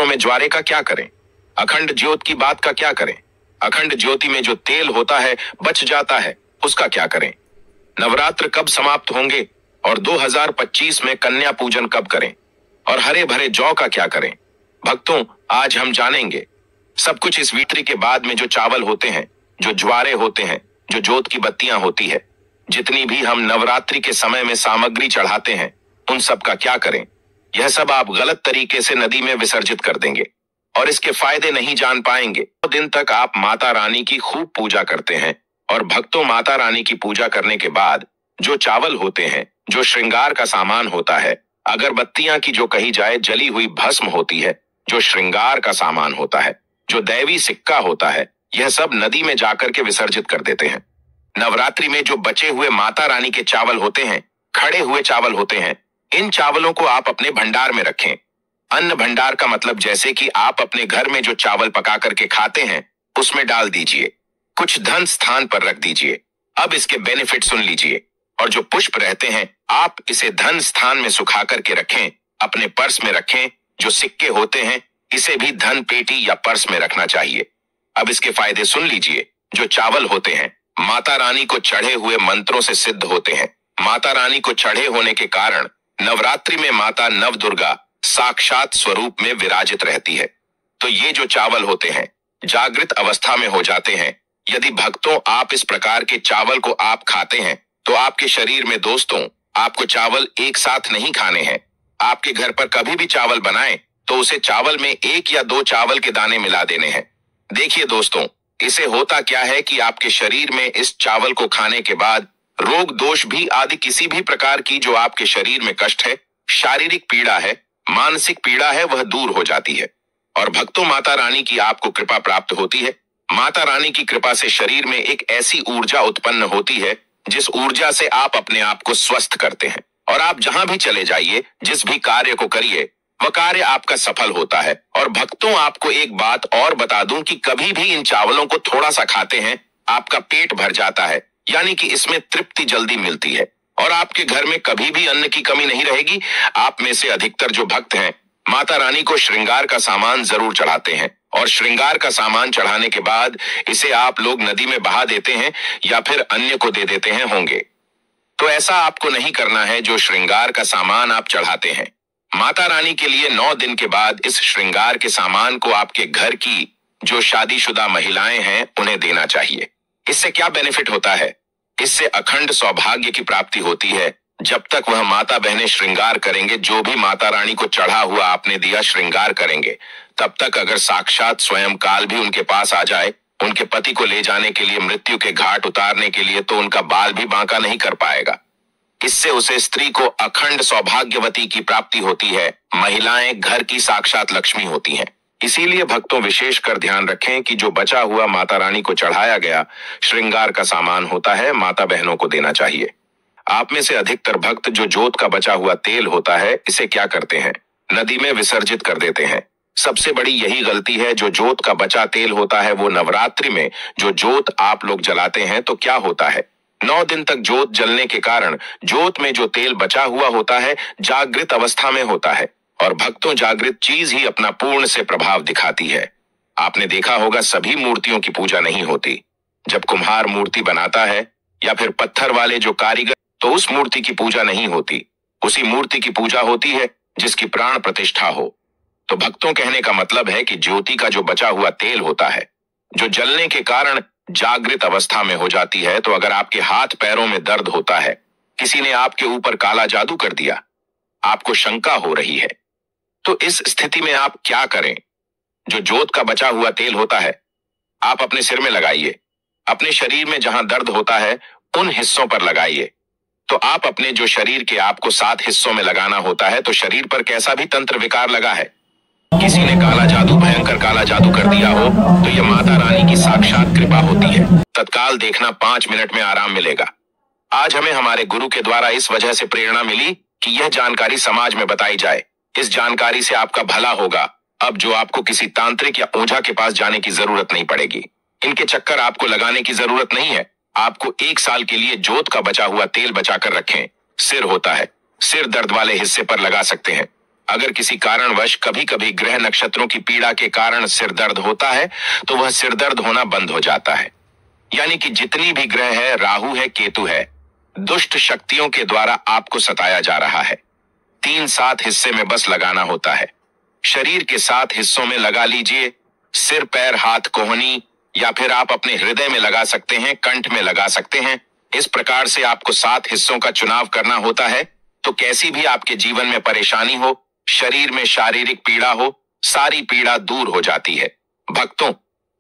नवरात्रों में ज्वारे का क्या करें? अखंड ज्योत की बात का क्या करें? अखंड ज्योति में जो तेल होता है बच जाता है, उसका क्या करें? नवरात्र कब समाप्त होंगे और 2025 में कन्या पूजन कब करें? और हरे भरे जौ का क्या करें? भक्तों, आज हम जानेंगे सब कुछ इस वीत्री के बाद में। जो चावल होते हैं, जो ज्वारे होते हैं, जो जोत की बत्तियां होती है, जितनी भी हम नवरात्रि के समय में सामग्री चढ़ाते हैं, उन सब का क्या करें? यह सब आप गलत तरीके से नदी में विसर्जित कर देंगे और इसके फायदे नहीं जान पाएंगे। 2 दिन तक आप माता रानी की खूब पूजा करते हैं और भक्तों, माता रानी की पूजा करने के बाद जो चावल होते हैं, जो श्रृंगार का सामान होता है, अगरबत्तियां की जो कही जाए जली हुई भस्म होती है, जो श्रृंगार का सामान होता है, जो दैवी सिक्का होता है, यह सब नदी में जाकर के विसर्जित कर देते हैं। नवरात्रि में जो बचे हुए माता रानी के चावल होते हैं, खड़े हुए चावल होते हैं, इन चावलों को आप अपने भंडार में रखें। अन्न भंडार का मतलब जैसे कि आप अपने घर में जो चावल पका करके खाते हैं उसमें डाल दीजिए, कुछ धन स्थान पर रख दीजिए। अब इसके बेनिफिट सुन लीजिए। और जो पुष्प रहते हैं, आप इसे धन स्थान में सुखा करके रखें, अपने पर्स में रखें। जो सिक्के होते हैं, इसे भी धन पेटी या पर्स में रखना चाहिए। अब इसके फायदे सुन लीजिए। जो चावल होते हैं, माता रानी को चढ़े हुए मंत्रों से सिद्ध होते हैं। माता रानी को चढ़े होने के कारण नवरात्रि में माता नव दुर्गा साक्षात स्वरूप में विराजित रहती है। तो ये जो चावल होते हैं, जागृत अवस्था में हो जाते हैं। यदि भक्तों, आप इस प्रकार के चावल को आप खाते हैं तो आपके शरीर में, दोस्तों, आपको चावल एक साथ नहीं खाने हैं। आपके घर पर कभी भी चावल बनाएं तो उसे चावल में 1 या 2 चावल के दाने मिला देने हैं। देखिए दोस्तों, इसे होता क्या है कि आपके शरीर में इस चावल को खाने के बाद रोग दोष भी आदि किसी भी प्रकार की जो आपके शरीर में कष्ट है, शारीरिक पीड़ा है, मानसिक पीड़ा है, वह दूर हो जाती है। और भक्तों, माता रानी की आपको कृपा प्राप्त होती है। माता रानी की कृपा से शरीर में एक ऐसी ऊर्जा उत्पन्न होती है जिस ऊर्जा से आप अपने आप को स्वस्थ करते हैं। और आप जहां भी चले जाइए, जिस भी कार्य को करिए, वह कार्य आपका सफल होता है। और भक्तों, आपको एक बात और बता दूं कि कभी भी इन चावलों को थोड़ा सा खाते हैं, आपका पेट भर जाता है, यानी कि इसमें तृप्ति जल्दी मिलती है और आपके घर में कभी भी अन्न की कमी नहीं रहेगी। आप में से अधिकतर जो भक्त हैं, माता रानी को श्रृंगार का सामान जरूर चढ़ाते हैं और श्रृंगार का सामान चढ़ाने के बाद इसे आप लोग नदी में बहा देते हैं या फिर अन्य को दे देते हैं होंगे। तो ऐसा आपको नहीं करना है। जो श्रृंगार का सामान आप चढ़ाते हैं, माता रानी के लिए 9 दिन के बाद इस श्रृंगार के सामान को आपके घर की जो शादीशुदा महिलाएं हैं उन्हें देना चाहिए। इससे क्या बेनिफिट होता है? इससे अखंड सौभाग्य की प्राप्ति होती है। जब तक वह माता बहनें श्रृंगार करेंगे, जो भी माता रानी को चढ़ा हुआ आपने दिया श्रृंगार करेंगे, तब तक अगर साक्षात स्वयं काल भी उनके पास आ जाए, उनके पति को ले जाने के लिए, मृत्यु के घाट उतारने के लिए, तो उनका बाल भी बांका नहीं कर पाएगा। इससे उसे, स्त्री को, अखंड सौभाग्यवती की प्राप्ति होती है। महिलाएं घर की साक्षात लक्ष्मी होती हैं। इसीलिए भक्तों, विशेषकर ध्यान रखें कि जो बचा हुआ माता रानी को चढ़ाया गया श्रृंगार का सामान होता है, माता बहनों को देना चाहिए। आप में से अधिकतर भक्त जो जोत का बचा हुआ तेल होता है, इसे क्या करते हैं? नदी में विसर्जित कर देते हैं। सबसे बड़ी यही गलती है। जो जोत का बचा तेल होता है, वो नवरात्रि में जो जोत आप लोग जलाते हैं, तो क्या होता है, 9 दिन तक जोत जलने के कारण जोत में जो तेल बचा हुआ होता है जागृत अवस्था में होता है। और भक्तों, जागृत चीज ही अपना पूर्ण से प्रभाव दिखाती है। आपने देखा होगा, सभी मूर्तियों की पूजा नहीं होती। जब कुम्हार मूर्ति बनाता है या फिर पत्थर वाले जो कारीगर, तो उस मूर्ति की पूजा नहीं होती। उसी मूर्ति की पूजा होती है जिसकी प्राण प्रतिष्ठा हो। तो भक्तों, कहने का मतलब है कि ज्योति का जो बचा हुआ तेल होता है, जो जलने के कारण जागृत अवस्था में हो जाती है, तो अगर आपके हाथ पैरों में दर्द होता है, किसी ने आपके ऊपर काला जादू कर दिया, आपको शंका हो रही है, तो इस स्थिति में आप क्या करें? जो जोत का बचा हुआ तेल होता है, आप अपने सिर में लगाइए। अपने शरीर में जहां दर्द होता है उन हिस्सों पर लगाइए। तो आप अपने जो शरीर के आपको 7 हिस्सों में लगाना होता है, तो शरीर पर कैसा भी तंत्र विकार लगा है, किसी ने काला जादू, भयंकर काला जादू कर दिया हो, तो यह माता रानी की साक्षात कृपा होती है। तत्काल देखना, 5 मिनट में आराम मिलेगा। आज हमें हमारे गुरु के द्वारा इस वजह से प्रेरणा मिली कि यह जानकारी समाज में बताई जाए। इस जानकारी से आपका भला होगा। अब जो आपको किसी तांत्रिक या ओझा के पास जाने की जरूरत नहीं पड़ेगी। इनके चक्कर आपको लगाने की जरूरत नहीं है। आपको 1 साल के लिए जोत का बचा हुआ तेल बचाकर रखें। सिर होता है, सिर दर्द वाले हिस्से पर लगा सकते हैं। अगर किसी कारणवश कभी कभी ग्रह नक्षत्रों की पीड़ा के कारण सिर दर्द होता है तो वह सिर दर्द होना बंद हो जाता है। यानी कि जितनी भी ग्रह है, राहु है, केतु है, दुष्ट शक्तियों के द्वारा आपको सताया जा रहा है। 3-7 हिस्से में बस लगाना होता है। शरीर के 7 हिस्सों में लगा लीजिए, सिर, पैर, हाथ, कोहनी, या फिर आप अपने हृदय में लगा सकते हैं, कंठ में लगा सकते हैं। इस प्रकार से आपको 7 हिस्सों का चुनाव करना होता है। तो कैसी भी आपके जीवन में परेशानी हो, शरीर में शारीरिक पीड़ा हो, सारी पीड़ा दूर हो जाती है। भक्तों,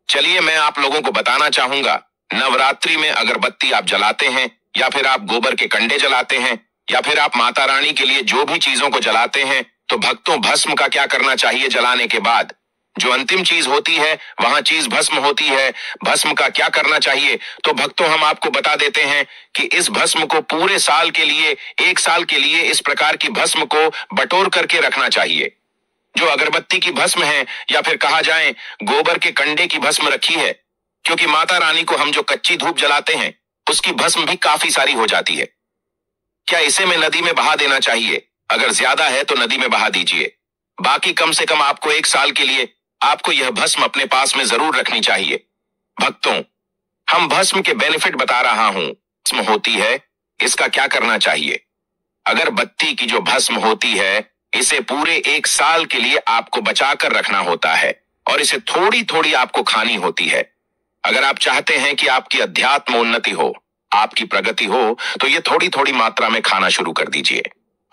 चलिए मैं आप लोगों को बताना चाहूंगा, नवरात्रि में अगरबत्ती आप जलाते हैं, या फिर आप गोबर के कंडे जलाते हैं, या फिर आप माता रानी के लिए जो भी चीजों को जलाते हैं, तो भक्तों भस्म का क्या करना चाहिए जलाने के बाद? जो अंतिम चीज होती है वहां चीज भस्म होती है। भस्म का क्या करना चाहिए? तो भक्तों हम आपको बता देते हैं कि इस भस्म को पूरे साल के लिए, 1 साल के लिए इस प्रकार की भस्म को बटोर करके रखना चाहिए। जो अगरबत्ती की भस्म है, या फिर कहा जाए गोबर के कंडे की भस्म रखी है, क्योंकि माता रानी को हम जो कच्ची धूप जलाते हैं उसकी भस्म भी काफी सारी हो जाती है। क्या इसे में नदी में बहा देना चाहिए? अगर ज्यादा है तो नदी में बहा दीजिए। बाकी कम से कम आपको 1 साल के लिए आपको यह भस्म अपने पास में जरूर रखनी चाहिए। भक्तों, हम भस्म के बेनिफिट बता रहा हूं। भस्म होती है, इसका क्या करना चाहिए? अगरबत्ती की जो भस्म होती है, इसे पूरे 1 साल के लिए आपको बचा कर रखना होता है, और इसे थोड़ी थोड़ी आपको खानी होती है। अगर आप चाहते हैं कि आपकी अध्यात्म उन्नति हो, आपकी प्रगति हो, तो ये थोड़ी थोड़ी मात्रा में खाना शुरू कर दीजिए।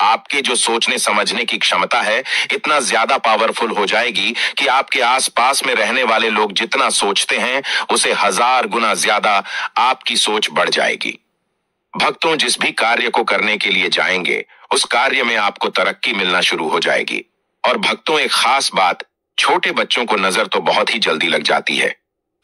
आपके जो सोचने समझने की क्षमता है इतना ज्यादा पावरफुल हो जाएगी कि आपके आसपास में रहने वाले लोग जितना सोचते हैं उसे 1000 गुना ज्यादा आपकी सोच बढ़ जाएगी। भक्तों, जिस भी कार्य को करने के लिए जाएंगे उस कार्य में आपको तरक्की मिलना शुरू हो जाएगी। और भक्तों, एक खास बात, छोटे बच्चों को नजर तो बहुत ही जल्दी लग जाती है।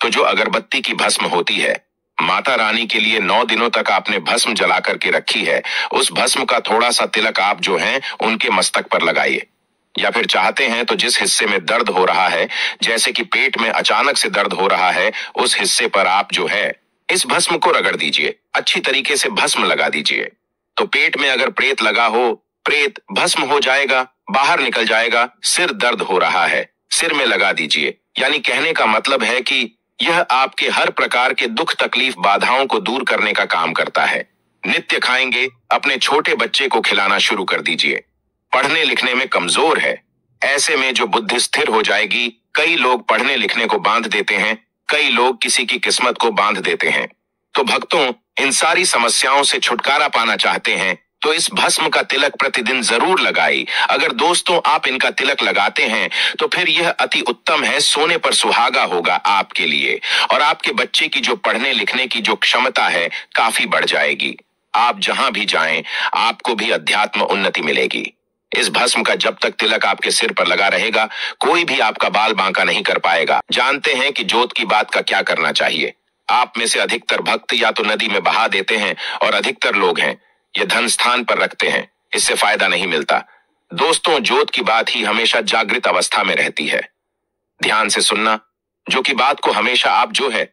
तो जो अगरबत्ती की भस्म होती है, माता रानी के लिए 9 दिनों तक आपने भस्म जला करके रखी है, उस भस्म का थोड़ा सा तिलक आप जो है उनके मस्तक पर लगाइए। या फिर चाहते हैं तो जिस हिस्से में दर्द हो रहा है, जैसे कि पेट में अचानक से दर्द हो रहा है, उस हिस्से पर आप जो है इस भस्म को रगड़ दीजिए, अच्छी तरीके से भस्म लगा दीजिए। तो पेट में अगर प्रेत लगा हो, प्रेत भस्म हो जाएगा, बाहर निकल जाएगा। सिर दर्द हो रहा है, सिर में लगा दीजिए। यानी कहने का मतलब है कि यह आपके हर प्रकार के दुख, तकलीफ, बाधाओं को दूर करने का काम करता है। नित्य खाएंगे, अपने छोटे बच्चे को खिलाना शुरू कर दीजिए। पढ़ने लिखने में कमजोर है, ऐसे में जो बुद्धि स्थिर हो जाएगी। कई लोग पढ़ने लिखने को बांध देते हैं, कई लोग किसी की किस्मत को बांध देते हैं। तो भक्तों, इन सारी समस्याओं से छुटकारा पाना चाहते हैं तो इस भस्म का तिलक प्रतिदिन जरूर लगाई। अगर दोस्तों आप इनका तिलक लगाते हैं तो फिर यह अति उत्तम है, सोने पर सुहागा होगा आपके लिए। और आपके बच्चे की जो पढ़ने लिखने की जो क्षमता है काफी बढ़ जाएगी। आप जहां भी जाएं आपको भी अध्यात्म उन्नति मिलेगी। इस भस्म का जब तक तिलक आपके सिर पर लगा रहेगा, कोई भी आपका बाल बांका नहीं कर पाएगा। जानते हैं कि जोत की बात का क्या करना चाहिए। आप में से अधिकतर भक्त या तो नदी में बहा देते हैं, और अधिकतर लोग हैं ये धन स्थान पर रखते हैं, इससे फायदा नहीं मिलता। दोस्तों, जोत की बात ही हमेशा जागृत अवस्था में रहती है। ध्यान से सुनना, जो की बात को हमेशा आप जो है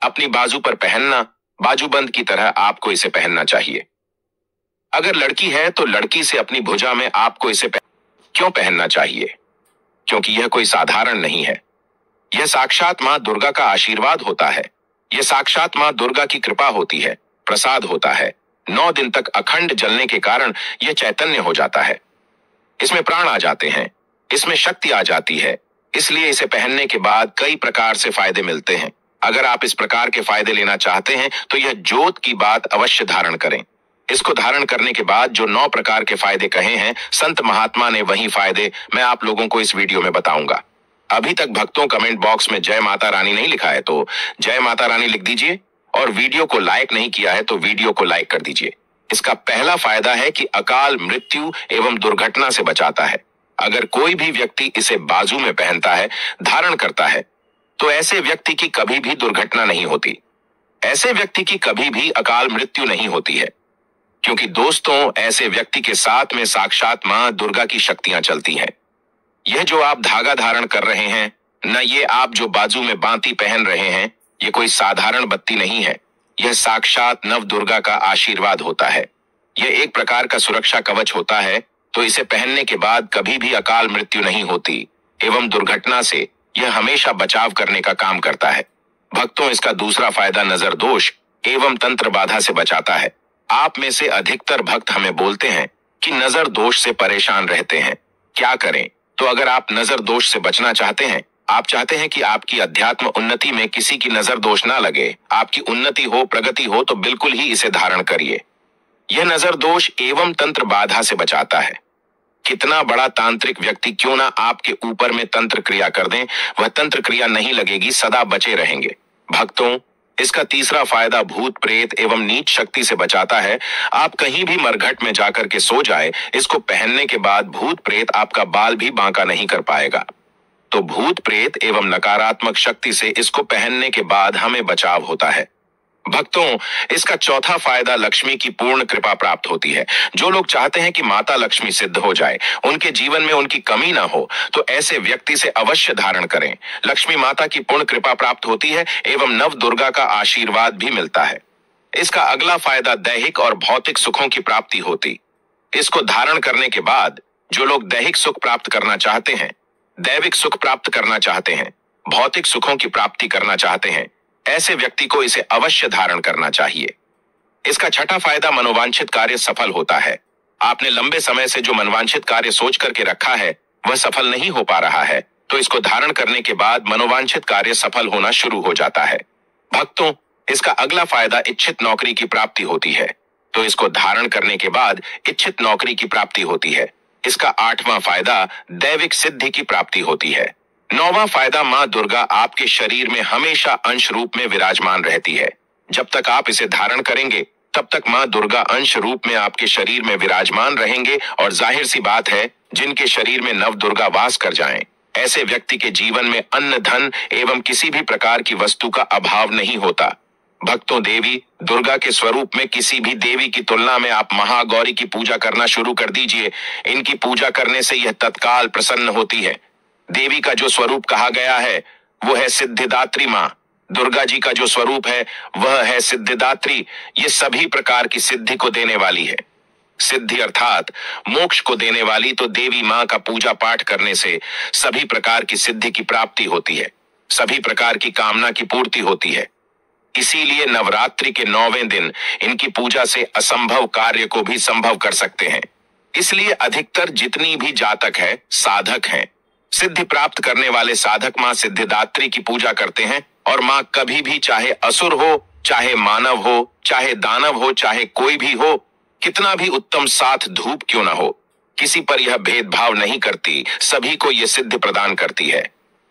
अपनी बाजू पर पहनना, बाजूबंद की तरह आपको इसे पहनना चाहिए। अगर लड़की है तो लड़की से अपनी भुजा में आपको इसे क्यों पहनना चाहिए? क्योंकि यह कोई साधारण नहीं है, यह साक्षात मां दुर्गा का आशीर्वाद होता है। यह साक्षात मां दुर्गा की कृपा होती है, प्रसाद होता है। 9 दिन तक अखंड जलने के कारण यह चैतन्य हो जाता है, इसमें प्राण आ जाते हैं, इसमें शक्ति आ जाती है। इसलिए इसे पहनने के बाद कई प्रकार से फायदे मिलते हैं। अगर आप इस प्रकार के फायदे लेना चाहते हैं तो यह जोत की बात अवश्य धारण करें। इसको धारण करने के बाद जो 9 प्रकार के फायदे कहे हैं संत महात्मा ने, वही फायदे मैं आप लोगों को इस वीडियो में बताऊंगा। अभी तक भक्तों कमेंट बॉक्स में जय माता रानी नहीं लिखा है तो जय माता रानी लिख दीजिए, और वीडियो को लाइक नहीं किया है तो वीडियो को लाइक कर दीजिए। इसका पहला फायदा है कि अकाल मृत्यु एवं दुर्घटना से बचाता है। अगर कोई भी व्यक्ति इसे बाजू में पहनता है, धारण करता है, तो ऐसे व्यक्ति की कभी भी दुर्घटना नहीं होती, ऐसे व्यक्ति की कभी भी अकाल मृत्यु नहीं होती है। क्योंकि दोस्तों, ऐसे व्यक्ति के साथ में साक्षात मां दुर्गा की शक्तियां चलती हैं। यह जो आप धागा धारण कर रहे हैं, न ये आप जो बाजू में बांती पहन रहे हैं, ये कोई साधारण बत्ती नहीं है। यह साक्षात नव दुर्गा का आशीर्वाद होता है। यह एक प्रकार का सुरक्षा कवच होता है। तो इसे पहनने के बाद कभी भी अकाल मृत्यु नहीं होती एवं दुर्घटना से यह हमेशा बचाव करने का काम करता है। भक्तों, इसका दूसरा फायदा नजर दोष एवं तंत्र बाधा से बचाता है। आप में से अधिकतर भक्त हमें बोलते हैं कि नजर दोष से परेशान रहते हैं, क्या करें? तो अगर आप नजर दोष से बचना चाहते हैं, आप चाहते हैं कि आपकी अध्यात्म उन्नति में किसी की नजर दोष ना लगे, आपकी उन्नति हो, प्रगति हो, तो बिल्कुल ही इसे धारण करिए। यह नजर दोष एवं तंत्र बाधा से बचाता है। कितना बड़ा तांत्रिक व्यक्ति क्यों ना आपके ऊपर में तंत्र क्रिया कर दें, वह तंत्र क्रिया नहीं लगेगी, सदा बचे रहेंगे। भक्तों, इसका तीसरा फायदा भूत प्रेत एवं नीच शक्ति से बचाता है। आप कहीं भी मरघट में जाकर के सो जाए, इसको पहनने के बाद भूत प्रेत आपका बाल भी बांका नहीं कर पाएगा। तो भूत प्रेत एवं नकारात्मक शक्ति से इसको पहनने के बाद हमें बचाव होता है। भक्तों, इसका चौथा फायदा लक्ष्मी की पूर्ण कृपा प्राप्त होती है। जो लोग चाहते हैं कि माता लक्ष्मी सिद्ध हो जाए, उनके जीवन में उनकी कमी ना हो, तो ऐसे व्यक्ति से अवश्य धारण करें। लक्ष्मी माता की पूर्ण कृपा प्राप्त होती है एवं नव दुर्गा का आशीर्वाद भी मिलता है। इसका अगला फायदा दैहिक और भौतिक सुखों की प्राप्ति होती। इसको धारण करने के बाद जो लोग दैहिक सुख प्राप्त करना चाहते हैं, दैविक सुख प्राप्त करना चाहते हैं, भौतिक सुखों की प्राप्ति करना चाहते हैं, ऐसे व्यक्ति को इसे अवश्य धारण करना चाहिए। इसका छठा फायदा मनोवांछित कार्य सफल होता है। आपने लंबे समय से जो मनोवांछित कार्य सोच करके रखा है, वह सफल नहीं हो पा रहा है, तो इसको धारण करने के बाद मनोवांछित कार्य सफल होना शुरू हो जाता है। भक्तों, इसका अगला फायदा इच्छित नौकरी की प्राप्ति होती है। तो इसको धारण करने के बाद इच्छित नौकरी की प्राप्ति होती है। इसका आठवां फायदा दैविक सिद्धि की प्राप्ति होती है। नौवां फायदा मां दुर्गा आपके शरीर में हमेशा अंश रूप में विराजमान रहती है। जब तक आप इसे धारण करेंगे, तब तक मां दुर्गा अंश रूप में आपके शरीर में विराजमान रहेंगे। और जाहिर सी बात है, जिनके शरीर में नव दुर्गा वास कर जाएं, ऐसे व्यक्ति के जीवन में अन्न, धन एवं किसी भी प्रकार की वस्तु का अभाव नहीं होता। भक्तों, देवी दुर्गा के स्वरूप में किसी भी देवी की तुलना में आप महागौरी की पूजा करना शुरू कर दीजिए। इनकी पूजा करने से यह तत्काल प्रसन्न होती है। देवी का जो स्वरूप कहा गया है वो है सिद्धिदात्री मां। दुर्गा जी का जो स्वरूप है वह है सिद्धिदात्री। ये सभी प्रकार की सिद्धि को देने वाली है। सिद्धि अर्थात मोक्ष को देने वाली। तो देवी मां का पूजा पाठ करने से सभी प्रकार की सिद्धि की प्राप्ति होती है, सभी प्रकार की कामना की पूर्ति होती है। इसीलिए नवरात्रि के 9वें दिन इनकी पूजा से असंभव कार्य को भी संभव कर सकते हैं। इसलिए अधिकतर जितनी भी जातक है, साधक हैं, सिद्धि प्राप्त करने वाले साधक मां सिद्धिदात्री की पूजा करते हैं। और मां कभी भी, चाहे असुर हो, चाहे मानव हो, चाहे दानव हो, चाहे कोई भी हो, कितना भी उत्तम साथ धूप क्यों ना हो, किसी पर यह भेदभाव नहीं करती, सभी को यह सिद्धि प्रदान करती है।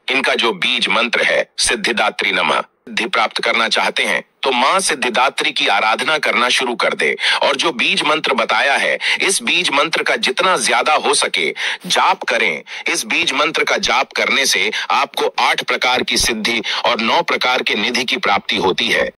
इनका जो बीज मंत्र है सिद्धिदात्री नमः, सिद्धि प्राप्त करना चाहते हैं तो मां सिद्धिदात्री की आराधना करना शुरू कर दे। और जो बीज मंत्र बताया है, इस बीज मंत्र का जितना ज्यादा हो सके जाप करें। इस बीज मंत्र का जाप करने से आपको 8 प्रकार की सिद्धि और 9 प्रकार के निधि की प्राप्ति होती है।